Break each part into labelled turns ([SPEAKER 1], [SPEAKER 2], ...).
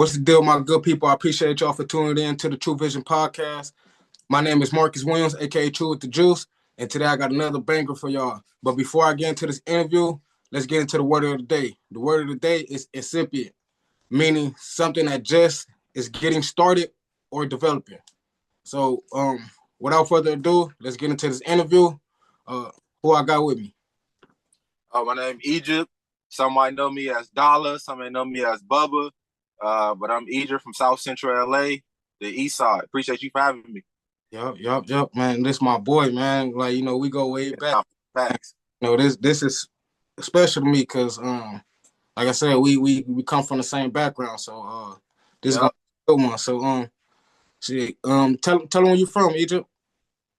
[SPEAKER 1] What's the deal, my good people? I appreciate y'all for tuning in to the TruVision Podcast. My name is Marcus Williams, a.k.a. True with the Juice, and today I got another banger for y'all. But before I get into this interview, let's get into the word of the day. The word of the day is incipient, meaning something that just is getting started or developing. So without further ado, let's get into this interview. Who I got with me?
[SPEAKER 2] My name is Egypt. Some might know me as Dollar. Some might know me as Bubba. But I'm Egypt from South Central LA, the East Side. Appreciate you for having me.
[SPEAKER 1] Yup, man. This my boy, man. Like, we go way back.
[SPEAKER 2] Facts.
[SPEAKER 1] This is special to me because, like I said, we come from the same background. So this is gonna be a good one. So tell them where you from, Egypt.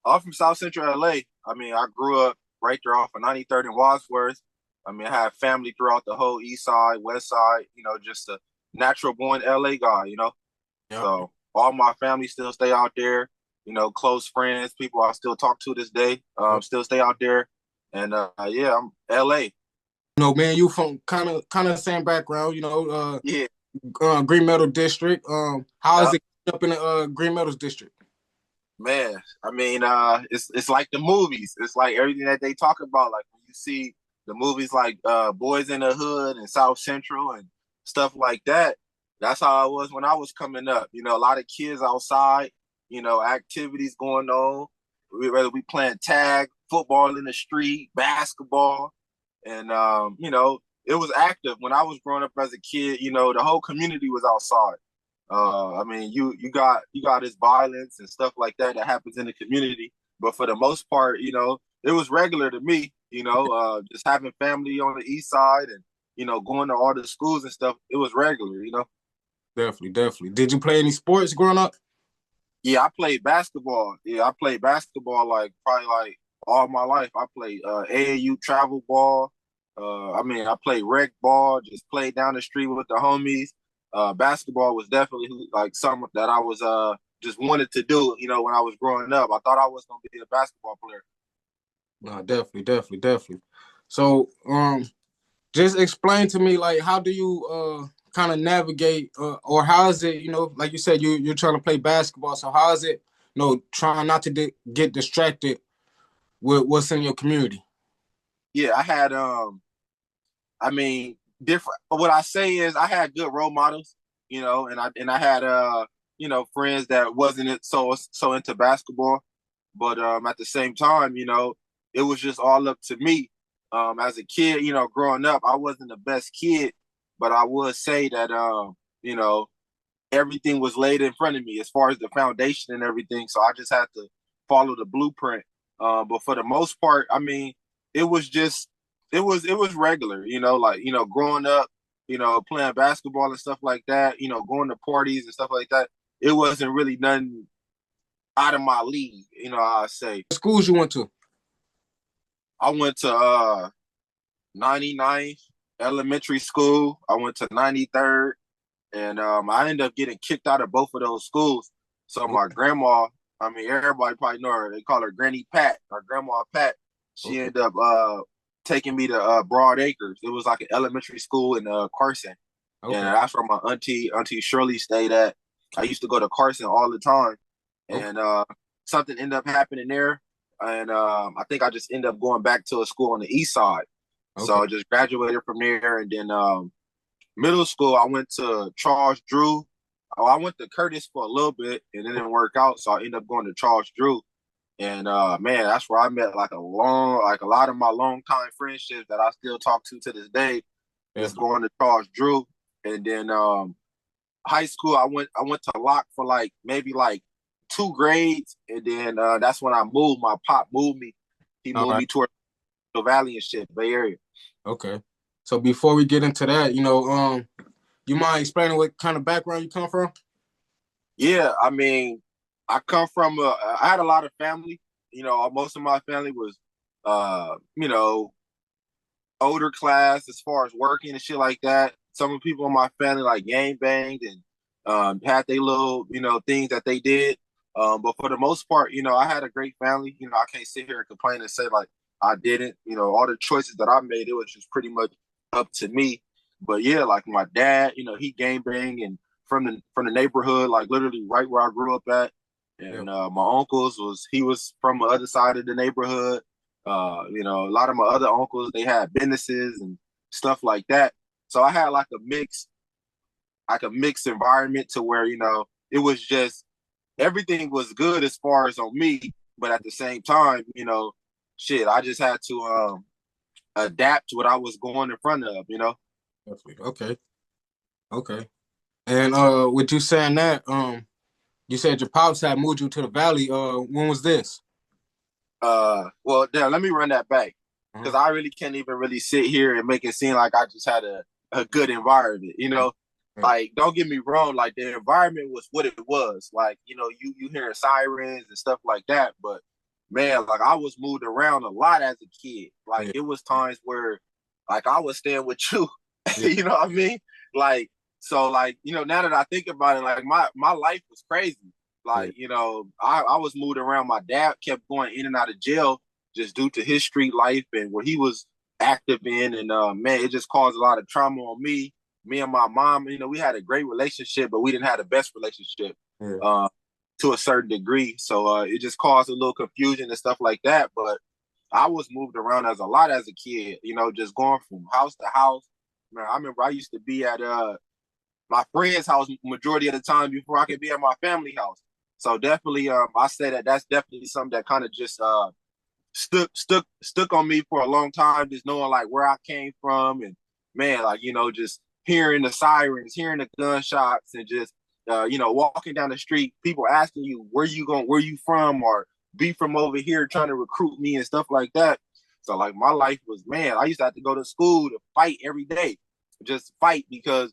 [SPEAKER 2] I'm from South Central LA. I mean, I grew up right there off of 93rd and Wadsworth. I mean, I have family throughout the whole East Side, West Side. Just a natural born LA guy.
[SPEAKER 1] Yep.
[SPEAKER 2] So all my family still stay out there. Close friends, people I still talk to this day, still stay out there. And I'm LA.
[SPEAKER 1] Man, you from kind of the same background.
[SPEAKER 2] Yeah.
[SPEAKER 1] Green Meadow District. How is it up in the Green Meadows District?
[SPEAKER 2] Man, I mean, it's like the movies. It's like everything that they talk about. Like when you see the movies like Boys in the Hood and South Central and stuff like that. That's how it was when I was coming up. A lot of kids outside, activities going on. Whether we playing tag, football in the street, basketball. And, it was active. When I was growing up as a kid, the whole community was outside. I mean, you got this violence and stuff like that happens in the community. But for the most part, it was regular to me, just having family on the East Side and, going to all the schools and stuff. It was regular,
[SPEAKER 1] Definitely. Did you play any sports growing up?
[SPEAKER 2] Yeah, I played basketball. Yeah, I played basketball probably all my life. I played AAU travel ball. I played rec ball, just played down the street with the homies. Basketball was definitely like something that I was just wanted to do, when I was growing up. I thought I was gonna be a basketball player.
[SPEAKER 1] No, definitely. So just explain to me, like, how do you kind of navigate or how is it, like you said, you're trying to play basketball. So how is it, trying not to get distracted with what's in your community?
[SPEAKER 2] Yeah, I had different. What I say is I had good role models, and I had friends that wasn't so into basketball, but at the same time, it was just all up to me. As a kid, growing up, I wasn't the best kid, but I would say that everything was laid in front of me as far as the foundation and everything. So I just had to follow the blueprint. But for the most part, I mean, it was regular, growing up, playing basketball and stuff like that, going to parties and stuff like that. It wasn't really nothing out of my league, I say.
[SPEAKER 1] What schools you went to?
[SPEAKER 2] I went to 99th elementary school. I went to 93rd, and I ended up getting kicked out of both of those schools. So my grandma, I mean, everybody probably know her. They call her Granny Pat, or Grandma Pat. She ended up taking me to Broad Acres. It was like an elementary school in Carson. Okay. And that's where my auntie Shirley stayed at. I used to go to Carson all the time. And something ended up happening there. And I think I just ended up going back to a school on the East Side. Okay. So I just graduated from there. And then middle school, I went to Charles Drew. I went to Curtis for a little bit, and it didn't work out. So I ended up going to Charles Drew. And man, that's where I met like a lot of my longtime friendships that I still talk to this day. Is going to Charles Drew. And then high school, I went to Locke for maybe 2 grades, and then that's when I moved. My pop moved me. He moved me toward the Valley and shit, Bay Area.
[SPEAKER 1] Okay. So before we get into that, you mind explaining what kind of background you come from?
[SPEAKER 2] Yeah, I mean, I come from I had a lot of family. Most of my family was, older class as far as working and shit like that. Some of the people in my family gang banged and had their little, things that they did. But for the most part, I had a great family. I can't sit here and complain and say I didn't. All the choices that I made, it was just pretty much up to me. But yeah, like my dad, he gang banged and from the neighborhood, like literally right where I grew up at. And my uncles he was from the other side of the neighborhood. A lot of my other uncles, they had businesses and stuff like that. So I had like a mixed environment to where, it was just everything was good as far as on me, but at the same time, I just had to adapt to what I was going in front of.
[SPEAKER 1] Okay. Okay. And with you saying that, you said your pops had moved you to the valley. When was this?
[SPEAKER 2] Well, damn, let me run that back because
[SPEAKER 1] Uh-huh.
[SPEAKER 2] I really can't even really sit here and make it seem like I just had a good environment.
[SPEAKER 1] Right.
[SPEAKER 2] Like, don't get me wrong, like the environment was what it was. Like, you hearing sirens and stuff like that, but man, like I was moved around a lot as a kid. Like
[SPEAKER 1] Yeah.
[SPEAKER 2] it was times where like I was staying with you.
[SPEAKER 1] Yeah.
[SPEAKER 2] You know what I mean? Like, so like, now that I think about it, like my life was crazy.
[SPEAKER 1] Yeah.
[SPEAKER 2] Like, I was moved around. My dad kept going in and out of jail just due to his street life and what he was active in. And man, it just caused a lot of trauma on me. Me and my mom, we had a great relationship, but we didn't have the best relationship
[SPEAKER 1] Yeah.
[SPEAKER 2] to a certain degree. So it just caused a little confusion and stuff like that. But I was moved around as a kid, just going from house to house. Man, I remember I used to be at my friend's house majority of the time before I could be at my family house. So definitely, I say that's definitely something that kind of just stuck on me for a long time, just knowing like where I came from and man, like just hearing the sirens, hearing the gunshots, and just walking down the street, people asking you where you from, or be from over here, trying to recruit me and stuff like that. So like my life was, man, I used to have to go to school to fight every day, just fight because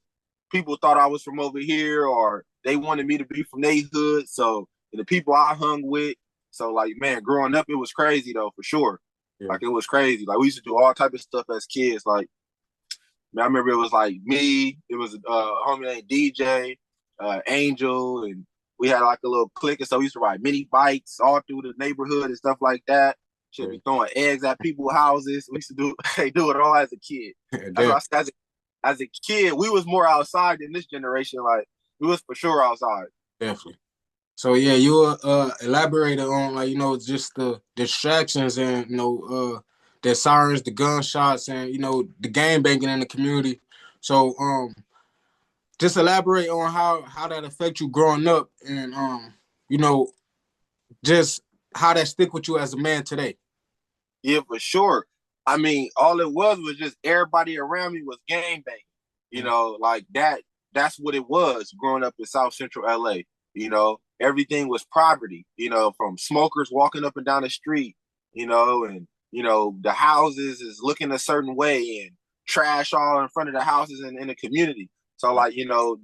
[SPEAKER 2] people thought I was from over here or they wanted me to be from their hood. So and the people I hung with. So like, man, growing up, it was crazy though, for sure.
[SPEAKER 1] Yeah.
[SPEAKER 2] Like it was crazy. Like we used to do all type of stuff as kids. Like, man, I remember it was like me, it was a homie named DJ, Angel, and we had like a little clique. And so we used to ride mini bikes all through the neighborhood and stuff like that. Should
[SPEAKER 1] Yeah.
[SPEAKER 2] be throwing eggs at people's houses. We used to do they do it all as a kid. That's
[SPEAKER 1] Yeah.
[SPEAKER 2] what I said. As a kid, we was more outside than this generation. Like we was for sure outside.
[SPEAKER 1] Definitely. So yeah, you elaborated on like just the distractions and the sirens, the gunshots, and the game banging in the community. So just elaborate on how that affect you growing up, and you know just how that stick with you as a man today.
[SPEAKER 2] Yeah, for sure. I mean, all it was just everybody around me was gang banging.
[SPEAKER 1] Mm-hmm.
[SPEAKER 2] Like that. That's what it was growing up in South Central LA. Everything was poverty. From smokers walking up and down the street. And the houses is looking a certain way and trash all in front of the houses in the community. So like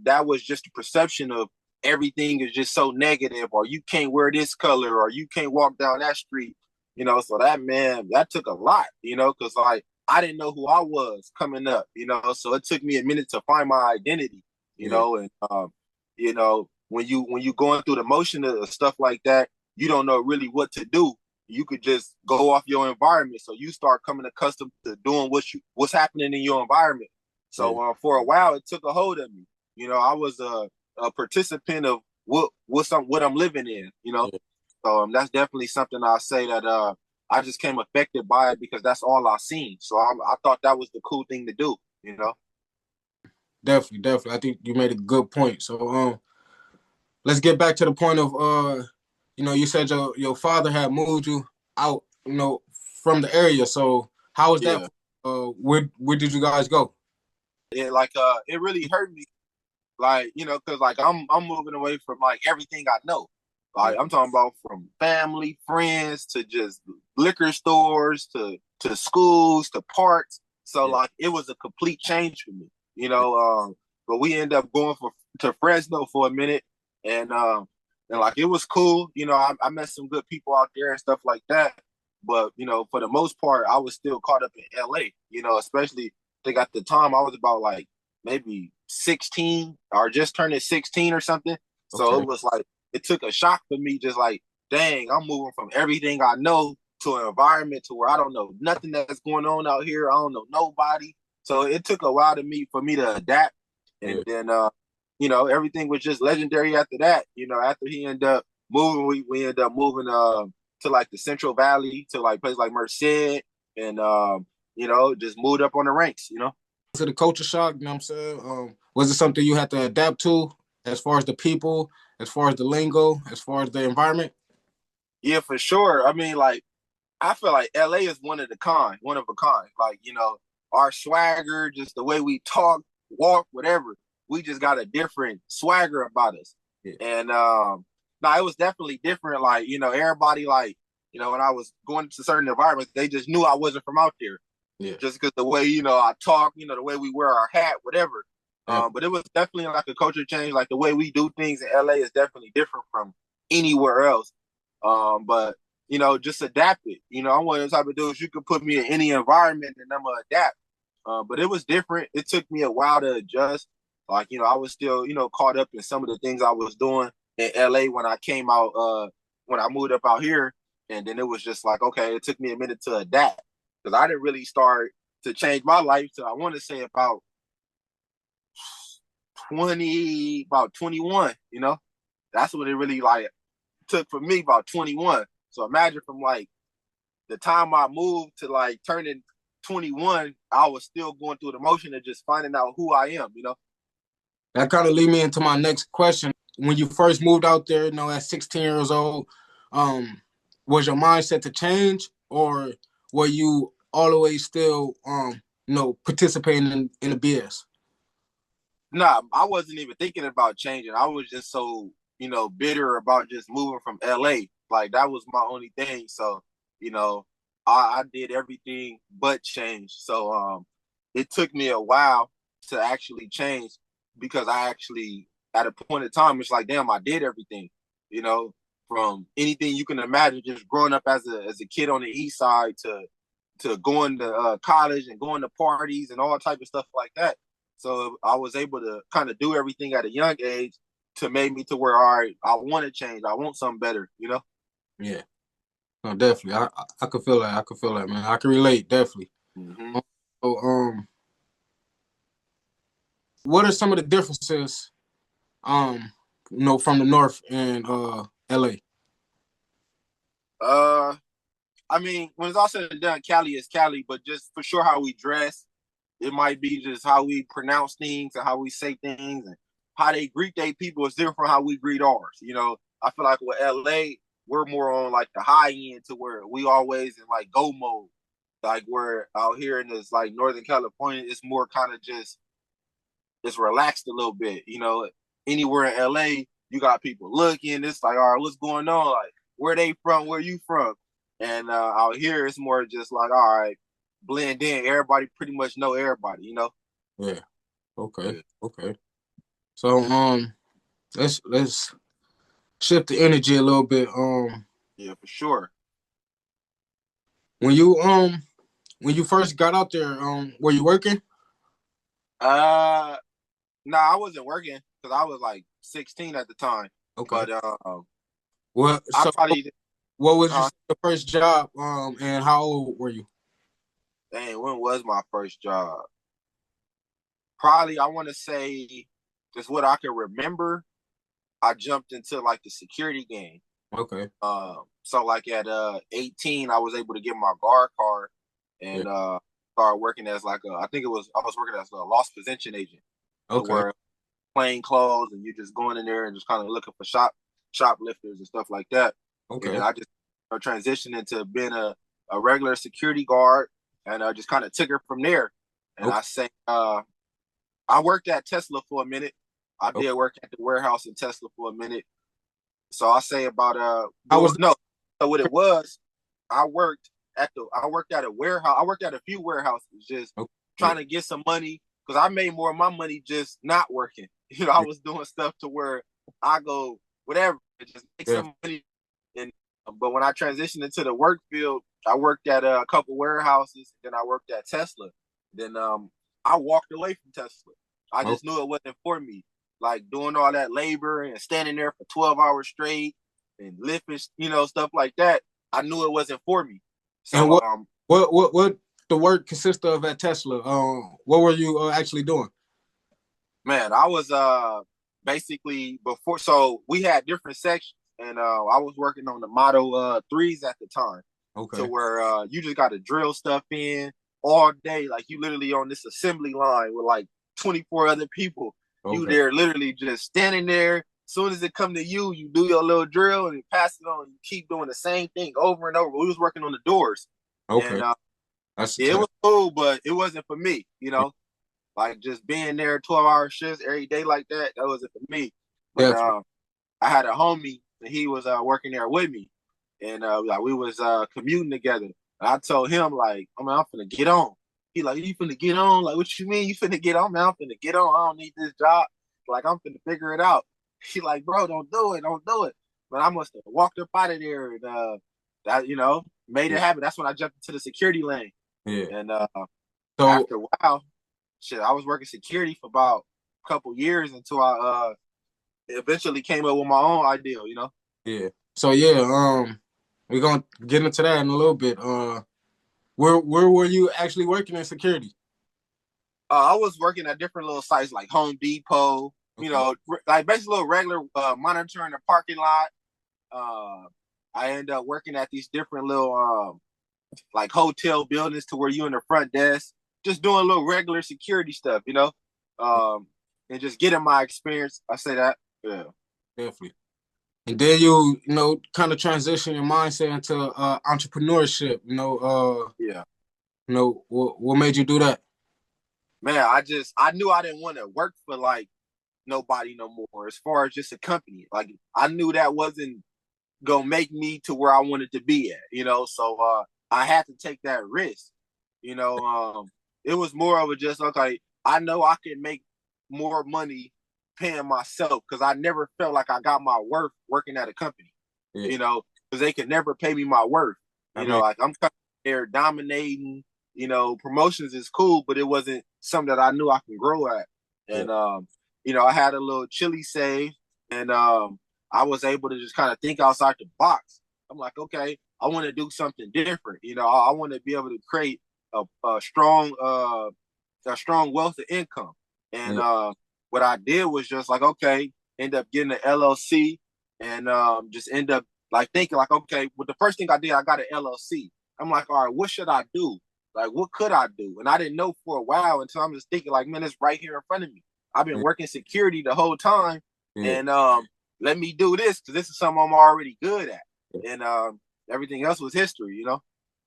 [SPEAKER 2] that was just a perception of everything is just so negative, or you can't wear this color, or you can't walk down that street. So that, man, that took a lot, because like I didn't know who I was coming up, so it took me a minute to find my identity,
[SPEAKER 1] Yeah.
[SPEAKER 2] and when you going through the motion of stuff like that, you don't know really what to do. You could just go off your environment, so you start coming accustomed to doing what's happening in your environment.
[SPEAKER 1] Yeah.
[SPEAKER 2] So for a while, it took a hold of me. I was a participant of what I'm living in.
[SPEAKER 1] Yeah.
[SPEAKER 2] So that's definitely something I say that I just came affected by it because that's all I seen. So I thought that was the cool thing to do.
[SPEAKER 1] Definitely. I think you made a good point. So let's get back to the point of you said your father had moved you out, from the area. So how was that?
[SPEAKER 2] Yeah.
[SPEAKER 1] Where did you guys go?
[SPEAKER 2] It really hurt me, like, because like I'm moving away from like everything I know.
[SPEAKER 1] Yeah.
[SPEAKER 2] Like I'm talking about from family, friends, to just liquor stores, to schools, to parks. So
[SPEAKER 1] Yeah.
[SPEAKER 2] like it was a complete change for me, but we ended up going to Fresno for a minute, and like it was cool. I met some good people out there and stuff like that. But for the most part, I was still caught up in LA. Especially I think at the time I was about like maybe 16 or just turning 16 or something. So
[SPEAKER 1] Okay.
[SPEAKER 2] it was like it took a shock for me, just like, dang, I'm moving from everything I know to an environment to where I don't know nothing that's going on out here. I don't know nobody. So it took a while for me to adapt.
[SPEAKER 1] Yeah.
[SPEAKER 2] And then everything was just legendary after that. After he ended up moving, we ended up moving to like the Central Valley, to like places like Merced, and just moved up on the ranks.
[SPEAKER 1] To the culture shock, you know what I'm saying? Was it something you had to adapt to as far as the people, as far as the lingo, as far as the environment?
[SPEAKER 2] Yeah, for sure. I mean, like, I feel like LA is one of a kind. Like, our swagger, just the way we talk, walk, whatever, we just got a different swagger about us.
[SPEAKER 1] Yeah.
[SPEAKER 2] And it was definitely different. Like, everybody, like, when I was going to certain environments, they just knew I wasn't from out there.
[SPEAKER 1] Yeah.
[SPEAKER 2] Just because the way, I talk, the way we wear our hat, whatever.
[SPEAKER 1] Yeah.
[SPEAKER 2] But it was definitely like a culture change. Like, the way we do things in LA is definitely different from anywhere else. But just adapt it. I'm one of the type of dudes, you could put me in any environment and I'm gonna adapt. But it was different. It took me a while to adjust. Like, I was still, caught up in some of the things I was doing in LA when I came out, when I moved up out here. And then it was just like, okay, it took me a minute to adapt. Because I didn't really start to change my life till I want to say about 21, That's what it really like took for me, about 21. So imagine from like the time I moved to like turning 21, I was still going through the motion of just finding out who I am.
[SPEAKER 1] That kind of lead me into my next question. When you first moved out there, at 16 years old, was your mindset to change, or were you always still, participating in the BS?
[SPEAKER 2] Nah, I wasn't even thinking about changing. I was just so, bitter about just moving from LA. Like, that was my only thing. So, I did everything but change. So it took me a while to actually change, because I actually, at a point in time, it's like, damn, I did everything, from anything you can imagine, just growing up as a kid on the east side to going to college and going to parties and all type of stuff like that. So I was able to kind of do everything at a young age to make me to where, all right, I want to change. I want something better,
[SPEAKER 1] Yeah. No, definitely. I could feel that. I could feel that, man. I can relate, definitely.
[SPEAKER 2] Mm-hmm.
[SPEAKER 1] So, what are some of the differences, from the North and LA?
[SPEAKER 2] I mean, when it's all said and done, Cali is Cali, but just for sure how we dress, it might be just how we pronounce things and how we say things, and how they greet their people is different from how we greet ours. I feel like with LA, we're more on like the high end, to where we always in like go mode. Like, we're out here in this like Northern California, it's more kind of just, it's relaxed a little bit. Anywhere in LA, you got people looking. It's like, all right, what's going on? Like, where they from? Where you from? And out here, it's more just like, all right, blend in. Everybody pretty much know everybody.
[SPEAKER 1] Yeah. Okay. Okay. So let's shift the energy a little bit.
[SPEAKER 2] Yeah, for sure.
[SPEAKER 1] When you first got out there, were you working?
[SPEAKER 2] No, I wasn't working because I was like 16 at the time.
[SPEAKER 1] Okay.
[SPEAKER 2] But
[SPEAKER 1] What?
[SPEAKER 2] I
[SPEAKER 1] So
[SPEAKER 2] probably
[SPEAKER 1] what was your first job? And how old were you?
[SPEAKER 2] dang, when was my first job? Probably, I want to say, just what I can remember, I jumped into like the security game.
[SPEAKER 1] Okay.
[SPEAKER 2] So like at 18, I was able to get my guard card and start working as like I was working as a loss prevention agent.
[SPEAKER 1] Okay.
[SPEAKER 2] Where plain clothes, and you just going in there and just kind of looking for shoplifters and stuff like that.
[SPEAKER 1] Okay.
[SPEAKER 2] And then I just transitioned into being a regular security guard, and I just kind of took it from there. And
[SPEAKER 1] Okay.
[SPEAKER 2] I say, I worked at Tesla for a minute. I did work at the warehouse in Tesla for a minute. So I say about So what it was, I worked at a warehouse. I worked at a few warehouses, just trying to get some money, because I made more of my money just not working. I was doing stuff to where I go whatever, just make some money. And but when I transitioned into the work field, I worked at a couple warehouses. Then I worked at Tesla. Then I walked away from Tesla. I just knew it wasn't for me. Like, doing all that labor and standing there for 12 hours straight and lifting, stuff like that. I knew it wasn't for me. So,
[SPEAKER 1] and what the work consists of at Tesla? What were you actually doing?
[SPEAKER 2] Man, I was basically before, so we had different sections, and I was working on the Model 3s at the time, to
[SPEAKER 1] Okay.
[SPEAKER 2] where you just got to drill stuff in all day, like you literally on this assembly line with like 24 other people. You
[SPEAKER 1] Okay.
[SPEAKER 2] there literally just standing there. As soon as it come to you, you do your little drill and you pass it on. You keep doing the same thing over and over. We was working on the doors, and
[SPEAKER 1] Okay. That's
[SPEAKER 2] yeah, it
[SPEAKER 1] tough.
[SPEAKER 2] was cool, but it wasn't for me. Like just being there 12-hour shifts every day like that. That wasn't for me. But
[SPEAKER 1] Definitely.
[SPEAKER 2] I had a homie and he was working there with me, and like we was commuting together. And I told him like, I mean, I'm finna get on. He like, you finna get on? Like, what you mean you finna get on? Man, I'm finna get on. I don't need this job. Like, I'm finna figure it out. He like, bro, don't do it, don't do it. But I must have walked up out of there and that made it
[SPEAKER 1] Yeah.
[SPEAKER 2] happen. That's when I jumped into the security lane.
[SPEAKER 1] Yeah.
[SPEAKER 2] And
[SPEAKER 1] So
[SPEAKER 2] after a while, shit, I was working security for about a couple years until I eventually came up with my own ideal.
[SPEAKER 1] yeah. So yeah. We're gonna get into that in a little bit. Where were you actually working in security?
[SPEAKER 2] I was working at different little sites like Home Depot,
[SPEAKER 1] Okay.
[SPEAKER 2] like basically little regular monitoring the parking lot. I ended up working at these different little like hotel buildings to where you in the front desk, just doing a little regular security stuff, and just getting my experience. I say that, yeah.
[SPEAKER 1] Definitely. And then you kind of transition your mindset into entrepreneurship.
[SPEAKER 2] Yeah.
[SPEAKER 1] What made you do that?
[SPEAKER 2] Man, I knew I didn't want to work for like nobody no more as far as just a company. Like I knew that wasn't gonna make me to where I wanted to be at. So I had to take that risk. It was more of a just okay, I know I can make more money paying myself because I never felt like I got my worth working at a company,
[SPEAKER 1] Yeah.
[SPEAKER 2] because they could never pay me my worth.
[SPEAKER 1] I mean,
[SPEAKER 2] Like I'm there dominating, promotions is cool, but it wasn't something that I knew I can grow at.
[SPEAKER 1] yeah.
[SPEAKER 2] And I had a little chili save, and I was able to just kind of think outside the box. I'm like, okay, I want to do something different. I want to be able to create a strong wealth of income. And
[SPEAKER 1] Yeah.
[SPEAKER 2] what I did was just like, okay, end up getting an LLC, and just end up like thinking like, okay, well, the first thing I did, I got an LLC. I'm like, all right, what should I do? Like, what could I do? And I didn't know for a while until I'm just thinking like, man, it's right here in front of me. I've been
[SPEAKER 1] Yeah.
[SPEAKER 2] working security the whole time,
[SPEAKER 1] Yeah.
[SPEAKER 2] and let me do this because this is something I'm already good at, and everything else was history.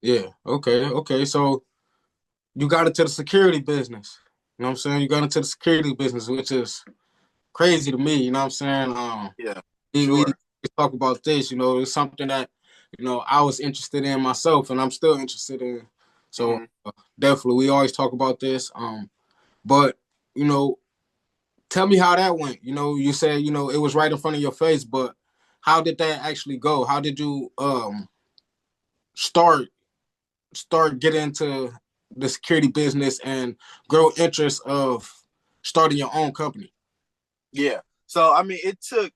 [SPEAKER 1] Yeah. Okay. Okay. So you got into the security business. You know what I'm saying? You got into the security business, which is crazy to me. You know what I'm saying?
[SPEAKER 2] Yeah,
[SPEAKER 1] We
[SPEAKER 2] sure.
[SPEAKER 1] talk about this. It's something that I was interested in myself, and I'm still interested in. So
[SPEAKER 2] Mm-hmm.
[SPEAKER 1] definitely, we always talk about this. But you know, tell me how that went. You said it was right in front of your face, but how did that actually go? How did you start getting into the security business and grow interest of starting your own company?
[SPEAKER 2] Yeah. So I mean, it took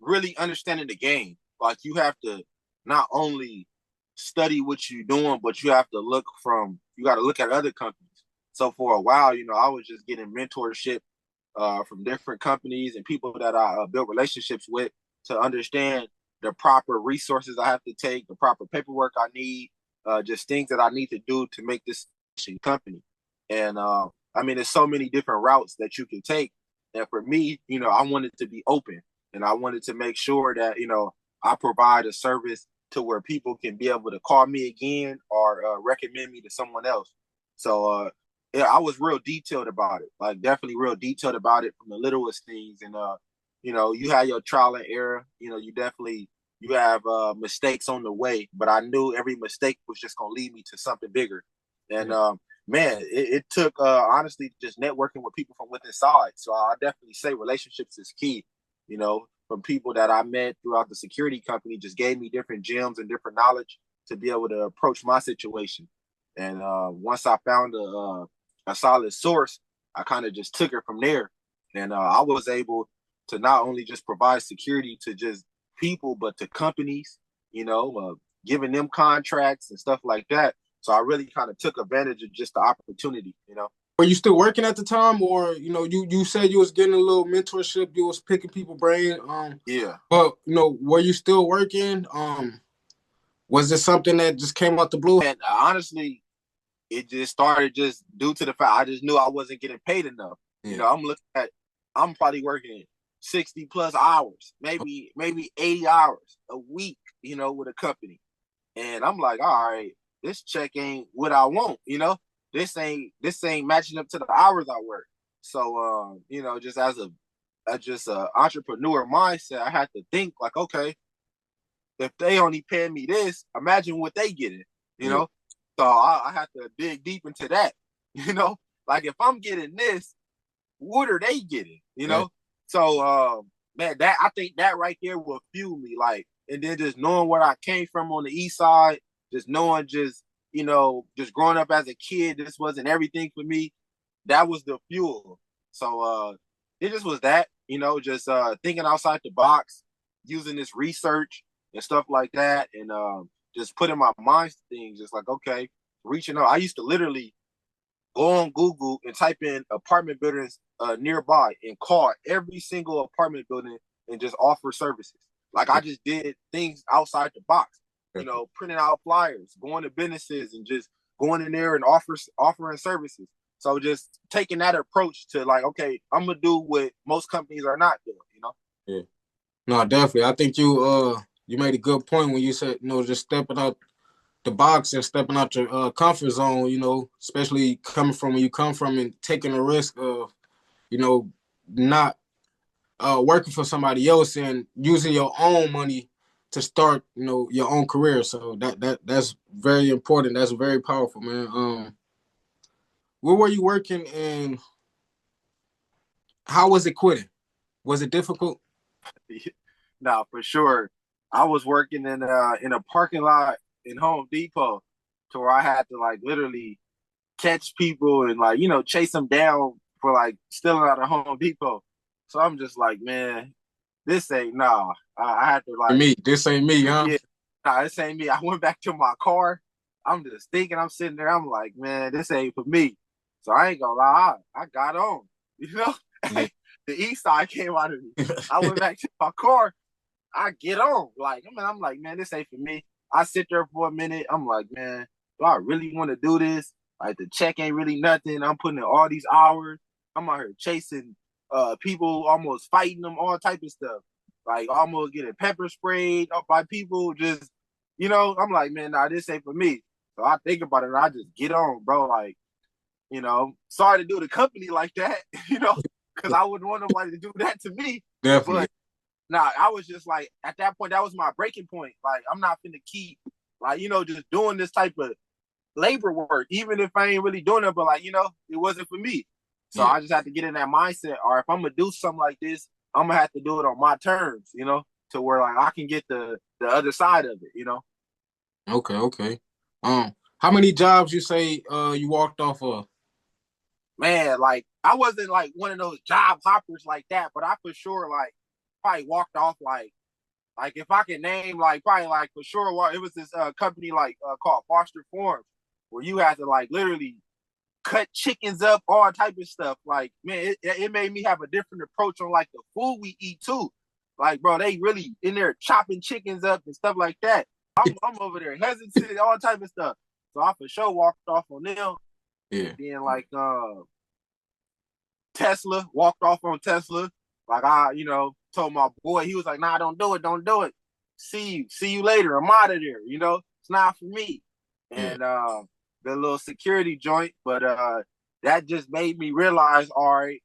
[SPEAKER 2] really understanding the game. Like you have to not only study what you're doing, but you have to you got to look at other companies. So for a while, I was just getting mentorship from different companies and people that I built relationships with to understand the proper resources I have to take, the proper paperwork I need, just things that I need to do to make this company. And I mean, there's so many different routes that you can take. And for me, I wanted to be open, and I wanted to make sure that, I provide a service to where people can be able to call me again or recommend me to someone else. So yeah, I was real detailed about it, like definitely real detailed about it from the littlest things. And you had your trial and error. You have mistakes on the way, but I knew every mistake was just gonna lead me to something bigger. And
[SPEAKER 1] Yeah.
[SPEAKER 2] man, it took honestly just networking with people from within side. So I definitely say relationships is key. From people that I met throughout the security company, just gave me different gems and different knowledge to be able to approach my situation. And once I found a solid source, I kind of just took it from there. And I was able to not only just provide security to just people, but to companies, giving them contracts and stuff like that. So I really kind of took advantage of just the opportunity.
[SPEAKER 1] Were you still working at the time, or you said you was getting a little mentorship, you was picking people brain,
[SPEAKER 2] Yeah.
[SPEAKER 1] but were you still working? Was it something that just came out the blue?
[SPEAKER 2] And honestly, it just started just due to the fact I just knew I wasn't getting paid enough.
[SPEAKER 1] Yeah.
[SPEAKER 2] I'm probably working 60 plus hours, maybe 80 hours a week, with a company. And I'm like, all right, this check ain't what I want, This ain't matching up to the hours I work. So just as a entrepreneur mindset, I had to think like, okay, if they only paying me this, imagine what they getting, you
[SPEAKER 1] Yeah.
[SPEAKER 2] know? So I have to dig deep into that, Like if I'm getting this, what are they getting,
[SPEAKER 1] Yeah.
[SPEAKER 2] So man, that I think that right there will fuel me, like, and then just knowing where I came from on the east side, just knowing just growing up as a kid, this wasn't everything for me. That was the fuel. So it just was that, just thinking outside the box, using this research and stuff like that, and just putting my mind to things, just like, okay, reaching out. I used to literally go on Google and type in apartment buildings nearby and call every single apartment building and just offer services. Like I just did things outside the box, printing out flyers, going to businesses and just going in there and offering services. So just taking that approach to like, okay, I'm gonna do what most companies are not doing.
[SPEAKER 1] Yeah. No, definitely. I think you made a good point when you said, just stepping out the box and stepping out your comfort zone, especially coming from where you come from and taking a risk of, not working for somebody else and using your own money to start, your own career. So that's very important. That's very powerful, man. Where were you working and how was it quitting? Was it difficult?
[SPEAKER 2] No, for sure. I was working in a parking lot in Home Depot to where I had to like literally catch people and like, chase them down for like stealing out of Home Depot. So I'm just like, man, this ain't nah. I had to like,
[SPEAKER 1] Me, this ain't me, huh?
[SPEAKER 2] yeah, nah, this ain't me. I went back to my car. I'm just thinking, I'm sitting there, I'm like, man, this ain't for me. So I ain't gonna lie, I got on,
[SPEAKER 1] Yeah.
[SPEAKER 2] the east side came out of me. I went back to my car. I get on. Like, I mean, I'm like, man, this ain't for me. I sit there for a minute. I'm like, man, do I really want to do this? Like, the check ain't really nothing. I'm putting in all these hours. I'm out here chasing people, almost fighting them, all type of stuff. Like, almost getting pepper sprayed up by people. Just, I'm like, man, nah, this ain't for me. So I think about it and I just get on, bro. Like, sorry to do the company like that, because I wouldn't want nobody to do that to me.
[SPEAKER 1] Definitely.
[SPEAKER 2] But nah, I was just like, at that point, that was my breaking point. Like, I'm not finna keep, like, just doing this type of labor work, even if I ain't really doing it, but like, it wasn't for me. So
[SPEAKER 1] Yeah.
[SPEAKER 2] I just had to get in that mindset. Or if I'm gonna do something like this, I'm gonna have to do it on my terms, to where like I can get the other side of it.
[SPEAKER 1] Okay. How many jobs you say you walked off of?
[SPEAKER 2] Man, like I wasn't like one of those job hoppers like that, but I for sure like probably walked off like if I can name like probably like for sure it was this company like called Foster Farms where you had to like literally cut chickens up, all type of stuff. Like, man, it made me have a different approach on like the food we eat too. Like, bro, they really in there chopping chickens up and stuff like that. I'm over there hesitant, all type of stuff. So I for sure walked off on them.
[SPEAKER 1] Yeah.
[SPEAKER 2] And then like Tesla, walked off on Tesla. Like I, told my boy, he was like, nah, don't do it. See you later. I'm out of there. It's not for me.
[SPEAKER 1] Yeah.
[SPEAKER 2] And the little security joint, but that just made me realize, all right,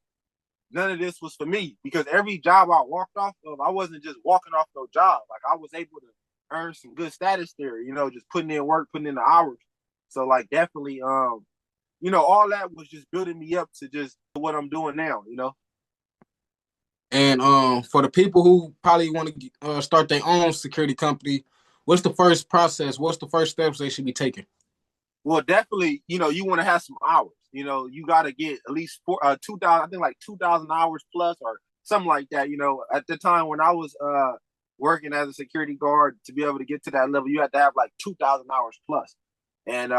[SPEAKER 2] none of this was for me because every job I walked off of, I wasn't just walking off no job. Like I was able to earn some good status there, just putting in work, putting in the hours. So like definitely, all that was just building me up to just what I'm doing now.
[SPEAKER 1] And for the people who probably want to start their own security company, what's the first process? What's the first steps they should be taking?
[SPEAKER 2] Well, definitely, you want to have some hours. You got to get at least 2,000, I think like 2,000 hours plus or something like that. At the time when I was working as a security guard, to be able to get to that level, you had to have like 2,000 hours plus. And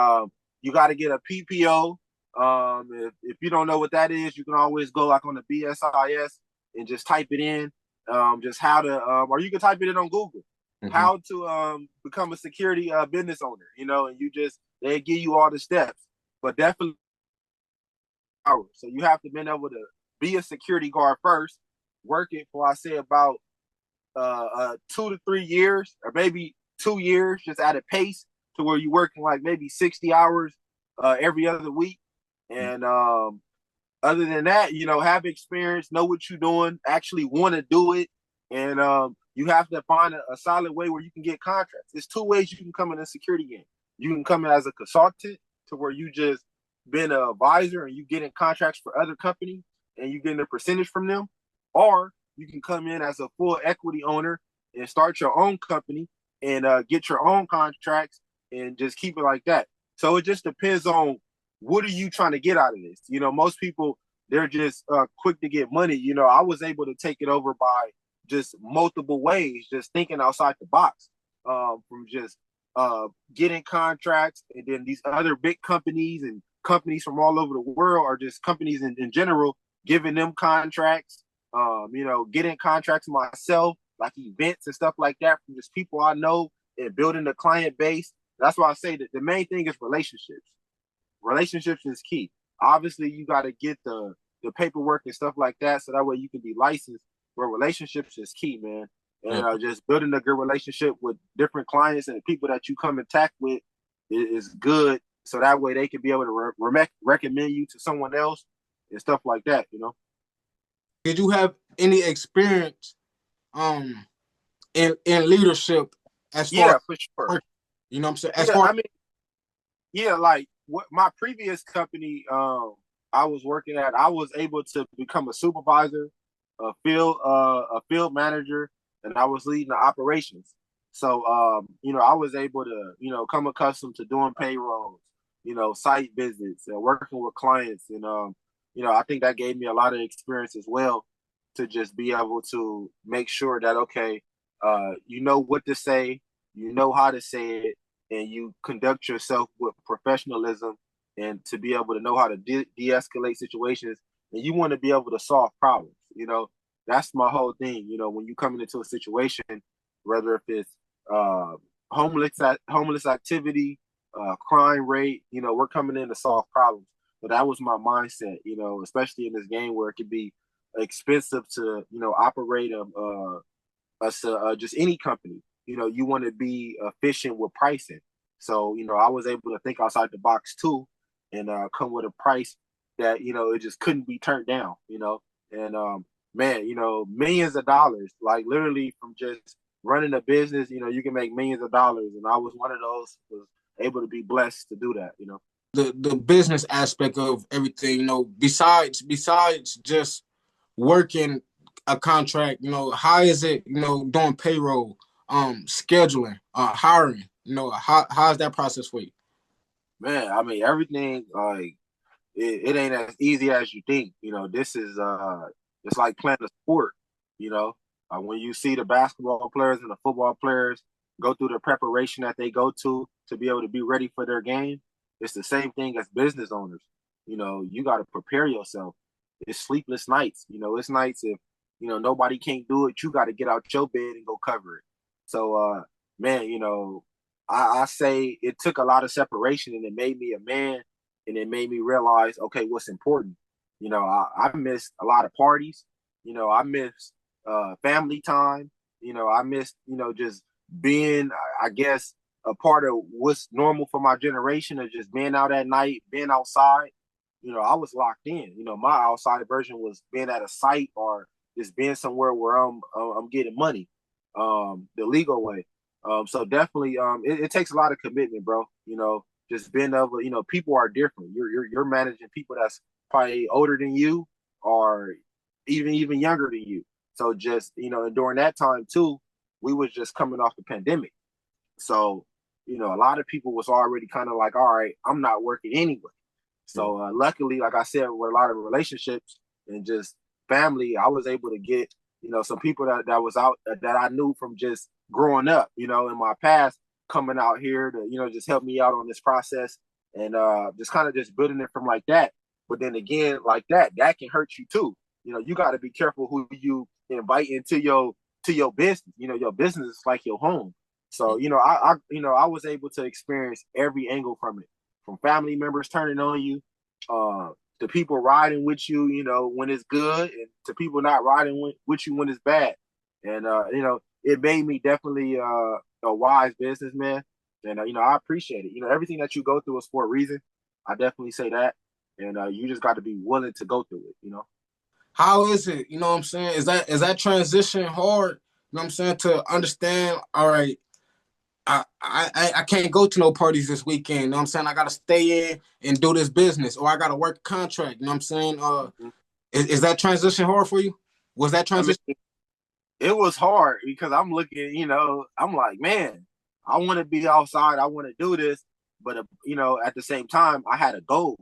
[SPEAKER 2] you got to get a PPO. If you don't know what that is, you can always go like on the BSIS and just type it in. Just how to, or you can type it in on Google, how to become a security business owner. And they give you all the steps, but definitely hours. So you have to be able to be a security guard first, work it for I say about 2 to 3 years, or maybe 2 years, just at a pace to where you're working like maybe 60 hours every other week. And other than that, have experience, know what you're doing, actually want to do it. And you have to find a solid way where you can get contracts. There's 2 ways you can come in a security game. You can come in as a consultant, to where you just been an advisor and you getting contracts for other companies and you getting a percentage from them. Or you can come in as a full equity owner and start your own company and get your own contracts and just keep it like that. So it just depends on what are you trying to get out of this. Most people, they're just quick to get money. I was able to take it over by just multiple ways, just thinking outside the box, from just getting contracts, and then these other big companies and companies from all over the world, or just companies in general, giving them contracts, getting contracts myself, like events and stuff like that from just people I know, and building a client base. That's why I say that the main thing is relationships. Relationships is key. Obviously, you got to get the paperwork and stuff like that, so that way you can be licensed. But relationships is key, man. And just building a good relationship with different clients and the people that you come in contact with is good. So that way they can be able to recommend you to someone else and stuff like that.
[SPEAKER 1] Did you have any experience in leadership as far
[SPEAKER 2] Yeah, for sure.
[SPEAKER 1] as, what I'm saying? As far
[SPEAKER 2] like what my previous company I was working at, I was able to become a supervisor, a field manager, and I was leading the operations. So I was able to come accustomed to doing payrolls, site visits, working with clients, and I think that gave me a lot of experience as well, to just be able to make sure that okay, you know what to say, you know how to say it, and you conduct yourself with professionalism, and to be able to know how to de-escalate situations, and you want to be able to solve problems. That's my whole thing. When you coming into a situation, whether if it's homeless activity, crime rate, we're coming in to solve problems. But that was my mindset, especially in this game where it could be expensive to, operate just any company. You want to be efficient with pricing. So, I was able to think outside the box too, and come with a price that, it just couldn't be turned down, and man, millions of dollars, like literally from just running a business, you can make millions of dollars. And I was one of those who was able to be blessed to do that.
[SPEAKER 1] the business aspect of everything, besides just working a contract, how is it, doing payroll, scheduling, hiring, how's that process for you?
[SPEAKER 2] Man, I mean, everything, like it ain't as easy as you think. This is it's like playing a sport. When you see the basketball players and the football players go through the preparation that they go to be able to be ready for their game, it's the same thing as business owners. You got to prepare yourself. It's sleepless nights. It's nights if nobody can't do it, you got to get out your bed and go cover it. So man, I say it took a lot of separation, and it made me a man, and it made me realize, okay, what's important. I missed a lot of parties. I missed family time. I missed, just being, I guess, a part of what's normal for my generation, of just being out at night, being outside. I was locked in. My outside version was being at a site, or just being somewhere where I'm getting money, the legal way. So definitely, it takes a lot of commitment, bro. Just being able, people are different. You're managing people that's probably older than you, or even younger than you. So just, and during that time too, we was just coming off the pandemic. So, a lot of people was already kind of like, all right, I'm not working anyway. So luckily, like I said, with a lot of relationships and just family, I was able to get, some people that was out that I knew from just growing up, in my past, coming out here to, just help me out on this process. and just kind of just building it from like that. But then again, like that can hurt you too. You got to be careful who you invite into your business. Your business is like your home. So I was able to experience every angle from it, from family members turning on you, to people riding with you, when it's good, and to people not riding with you when it's bad. And it made me definitely a wise businessman. And I appreciate it. Everything that you go through is for a reason. I definitely say that. And you just got to be willing to go through it.
[SPEAKER 1] How is it? You know what I'm saying? Is that transition hard? You know what I'm saying? To understand, all right, I can't go to no parties this weekend. You know what I'm saying? I gotta stay in and do this business, or I gotta work a contract. You know what I'm saying? Is that transition hard for you? Was that
[SPEAKER 2] I mean,
[SPEAKER 1] transition?
[SPEAKER 2] it was hard because I'm looking, I'm like, man, I want to be outside. I want to do this. But, at the same time, I had a goal,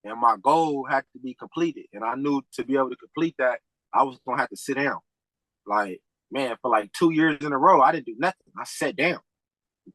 [SPEAKER 2] and my goal had to be completed. And I knew to be able to complete that, I was going to have to sit down. Like, man, for like 2 years in a row, I didn't do nothing. I sat down.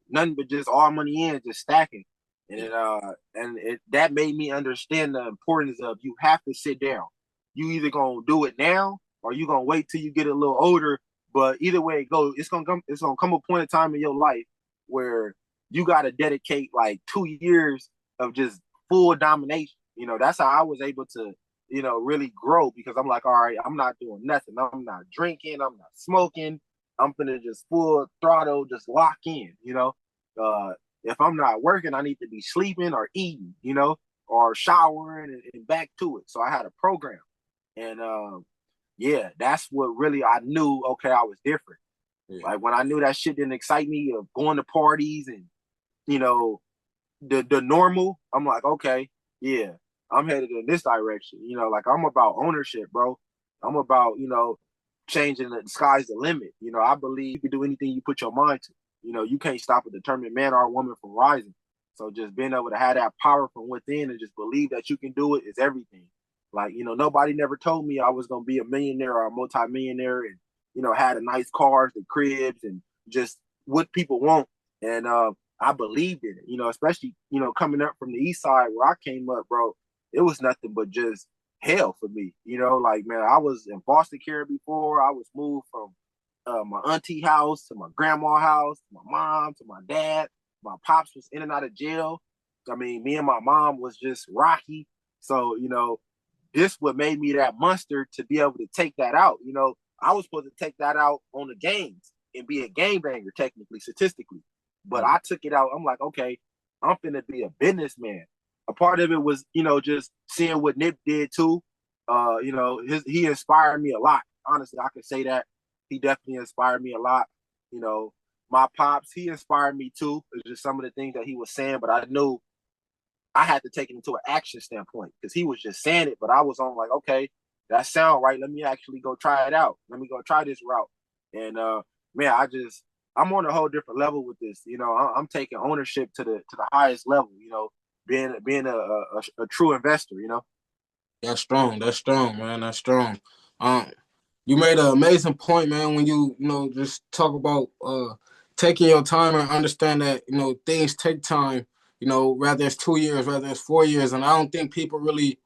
[SPEAKER 2] Nothing but just all money in, just stacking. That made me understand the importance of you have to sit down. You either gonna do it now or you gonna wait till you get a little older. But either way it goes, it's gonna come a point in time in your life where you gotta dedicate like 2 years of just full domination. That's how I was able to, really grow, because I'm like, all right, I'm not doing nothing. I'm not drinking, I'm not smoking. I'm finna just full throttle, just lock in, if I'm not working, I need to be sleeping or eating, or showering and back to it. So I had a program. And yeah, that's what really I knew, okay, I was different. Yeah. Like when I knew that shit didn't excite me, of going to parties and, the normal, I'm like, okay, yeah, I'm headed in this direction. Like I'm about ownership, bro. I'm about, changing the sky's the limit. I believe you can do anything you put your mind to. You can't stop a determined man or woman from rising. So just being able to have that power from within and just believe that you can do it is everything. Like, nobody never told me I was going to be a millionaire or a multimillionaire and, had a nice cars, the cribs, and just what people want. And I believed in it, especially, coming up from the east side where I came up, bro, it was nothing but just hell for me. Like, man, I was in foster care before. I was moved from my auntie house to my grandma house, to my mom, to my dad. My pops was in and out of jail. I mean, me and my mom was just rocky. So, this what made me that monster to be able to take that out. I was supposed to take that out on the games and be a game banger, technically, statistically. But I took it out. I'm like, okay, I'm finna be a businessman. A part of it was, just seeing what Nip did too. He inspired me a lot. Honestly, I could say that. He definitely inspired me a lot. My pops, he inspired me too. It's just some of the things that he was saying, but I knew I had to take it into an action standpoint because he was just saying it, but I was on like, okay, that sound right. Let me actually go try it out. Let me go try this route. And man, I'm on a whole different level with this. I'm taking ownership to the highest level. Being a true investor.
[SPEAKER 1] That's strong. That's strong, man. That's strong. You made an amazing point, man, when you just talk about taking your time and understand that things take time. Whether it's 2 years, whether it's 4 years, and I don't think people really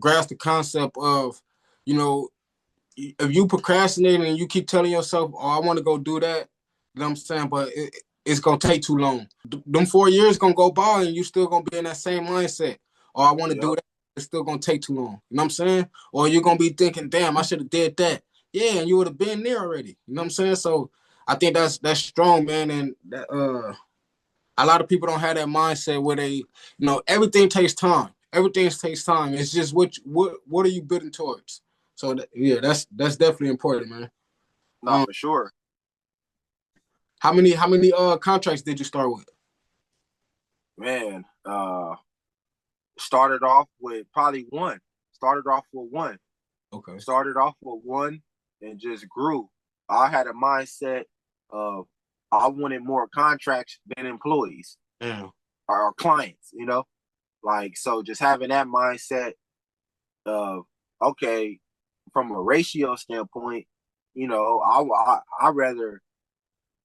[SPEAKER 1] grasp the concept of, if you procrastinate and you keep telling yourself, "Oh, I want to go do that," you know what I'm saying, but it's gonna take too long. Them 4 years gonna go by, and you still gonna be in that same mindset. "Oh, I want to do that." It's still gonna take too long. You know what I'm saying? Or you're gonna be thinking, "Damn, I should have did that." Yeah, and you would have been there already. You know what I'm saying? So I think that's strong, man, and that, a lot of people don't have that mindset where they, everything takes time. Everything takes time. It's just what are you building towards? So yeah, that's definitely important, man.
[SPEAKER 2] Not for sure.
[SPEAKER 1] How many contracts did you start with?
[SPEAKER 2] Man, started off with probably one. Started off with one.
[SPEAKER 1] Okay.
[SPEAKER 2] Started off with one and just grew. I had a mindset of I wanted more contracts than employees or clients, like, so just having that mindset of, okay, from a ratio standpoint, I rather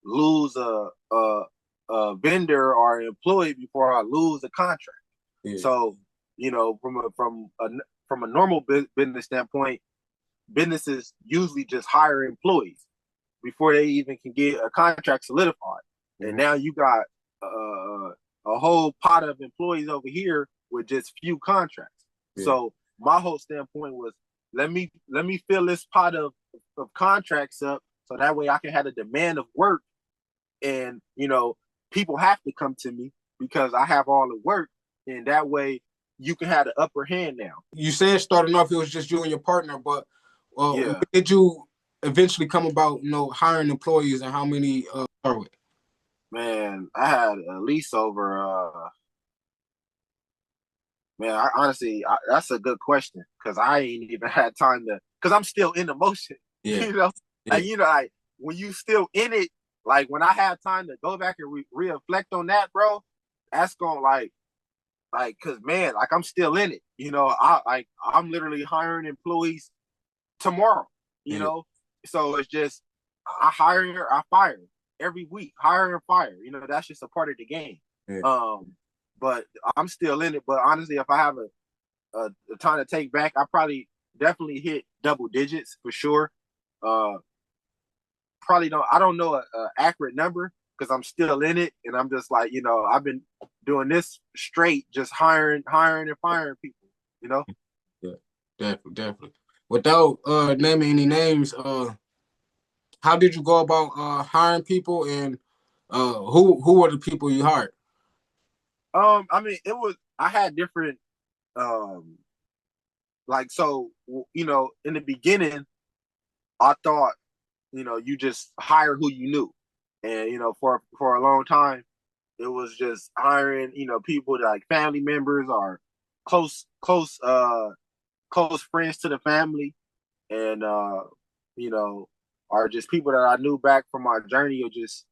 [SPEAKER 2] lose a vendor or an employee before I lose a contract.
[SPEAKER 1] Yeah.
[SPEAKER 2] So, from a normal business standpoint, businesses usually just hire employees before they even can get a contract solidified. And now you got a whole pot of employees over here with just few contracts.
[SPEAKER 1] Yeah.
[SPEAKER 2] So my whole standpoint was let me fill this pot of contracts up so that way I can have a demand of work, and people have to come to me because I have all the work, and that way you can have the upper hand now.
[SPEAKER 1] You said starting off it was just you and your partner, but when
[SPEAKER 2] Yeah.
[SPEAKER 1] did you eventually come about, hiring employees, and how many start with?
[SPEAKER 2] Man, I had at least over man, that's a good question because I ain't even had time to, because I'm still in the motion.
[SPEAKER 1] Yeah.
[SPEAKER 2] Like, like when you still in it, like when I have time to go back and reflect on that, bro, that's going cause man, like I'm still in it. I'm literally hiring employees tomorrow,
[SPEAKER 1] Yeah.
[SPEAKER 2] So it's just, I hire, I fire every week, hire and fire, that's just a part of the game.
[SPEAKER 1] Yeah.
[SPEAKER 2] But I'm still in it. But honestly, if I have a time to take back, I probably definitely hit double digits for sure. I don't know a accurate number because I'm still in it, and I'm just like, I've been doing this straight, just hiring and firing people.
[SPEAKER 1] Yeah. Definitely. Without naming any names, how did you go about hiring people, and who were the people you hired?
[SPEAKER 2] I mean, I had different, so in the beginning, I thought, you just hire who you knew, and for a long time, it was just hiring, people like family members or close friends to the family, and are just people that I knew back from my journey of just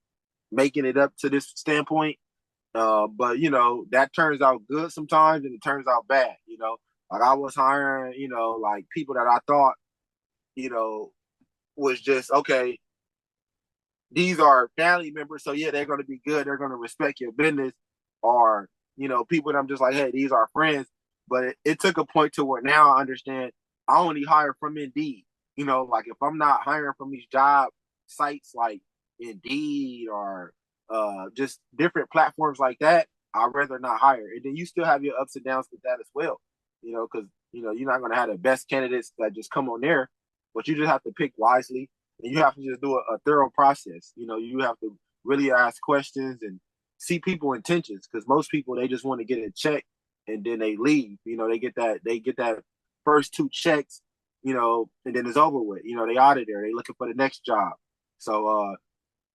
[SPEAKER 2] making it up to this standpoint. But that turns out good sometimes, and it turns out bad. Like I was hiring, like people that I thought, was just okay. These are family members, so yeah, they're going to be good. They're going to respect your business, or people that I'm just like, hey, these are friends. But it took a point to where now I understand I only hire from Indeed. Like if I'm not hiring from these job sites like Indeed or just different platforms like that, I'd rather not hire. And then you still have your ups and downs with that as well. Because you're not going to have the best candidates that just come on there, but you just have to pick wisely, and you have to just do a thorough process. You have to really ask questions and see people intentions, because most people, they just want to get a check and then they leave. They get that first two checks, and then it's over with. They out of there. They looking for the next job. So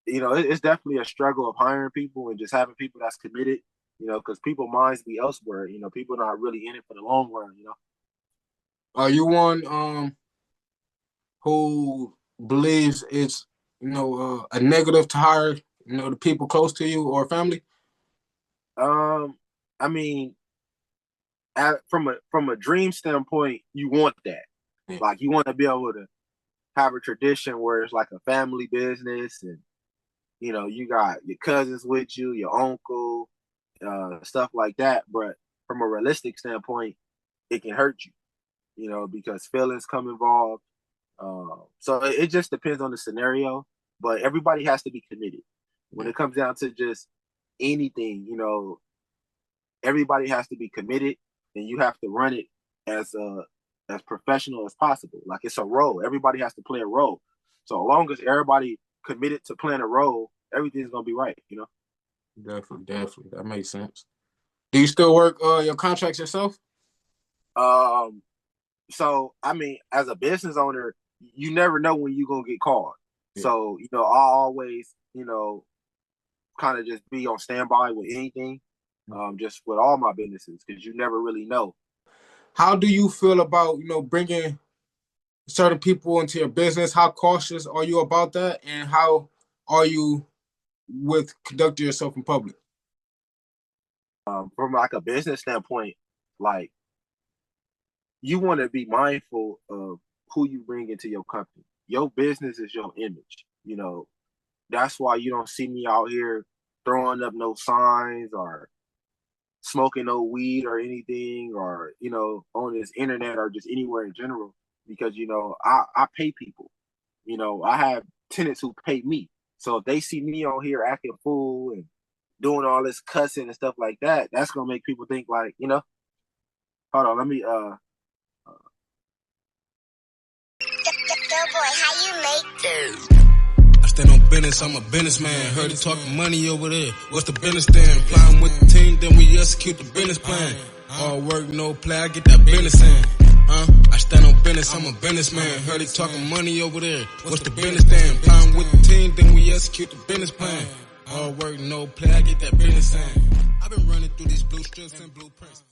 [SPEAKER 2] it's definitely a struggle of hiring people and just having people that's committed. Because people minds be elsewhere. People not really in it for the long run.
[SPEAKER 1] Are you one who believes it's a negative to hire the people close to you or family?
[SPEAKER 2] I mean, from a dream standpoint, you want that.
[SPEAKER 1] Yeah.
[SPEAKER 2] Like you want to be able to have a tradition where it's like a family business, and you got your cousins with you, your uncle, stuff like that. But from a realistic standpoint, it can hurt you, because feelings come involved. So it just depends on the scenario, but everybody has to be committed. When it comes down to just anything, everybody has to be committed, and you have to run it as professional as possible. Like it's a role. Everybody has to play a role. So as long as everybody committed to playing a role, everything's gonna be right.
[SPEAKER 1] Definitely. That makes sense. Do you still work your contracts yourself?
[SPEAKER 2] So I mean, as a business owner, you never know when you're gonna get called.
[SPEAKER 1] Yeah.
[SPEAKER 2] So I always kind of just be on standby with anything, just with all my businesses, because you never really know.
[SPEAKER 1] How do you feel about bringing certain people into your business? How cautious are you about that, and how are you with conducting yourself in public?
[SPEAKER 2] From like a business standpoint, like you want to be mindful of who you bring into your company. Your business is your image. That's why you don't see me out here throwing up no signs or smoking no weed or anything, or, you know, on this internet or just anywhere in general, because, you know, I pay people. You know, I have tenants who pay me. So if they see me on here acting fool and doing all this cussing and stuff like that, that's gonna make people think like, you know, hold on, let me
[SPEAKER 3] Boy, how you make
[SPEAKER 1] I stand on business, I'm a businessman. Heard he talking money over there. What's the business then? Flying with the team, then we execute the business plan. All work, no play, I get that business in. I stand on business, I'm a businessman. Heard he talking money over there. What's the business then? Flying with the team, then we execute the business plan. All work, no play, I get that business in. I've been running through these blue strips and blueprints.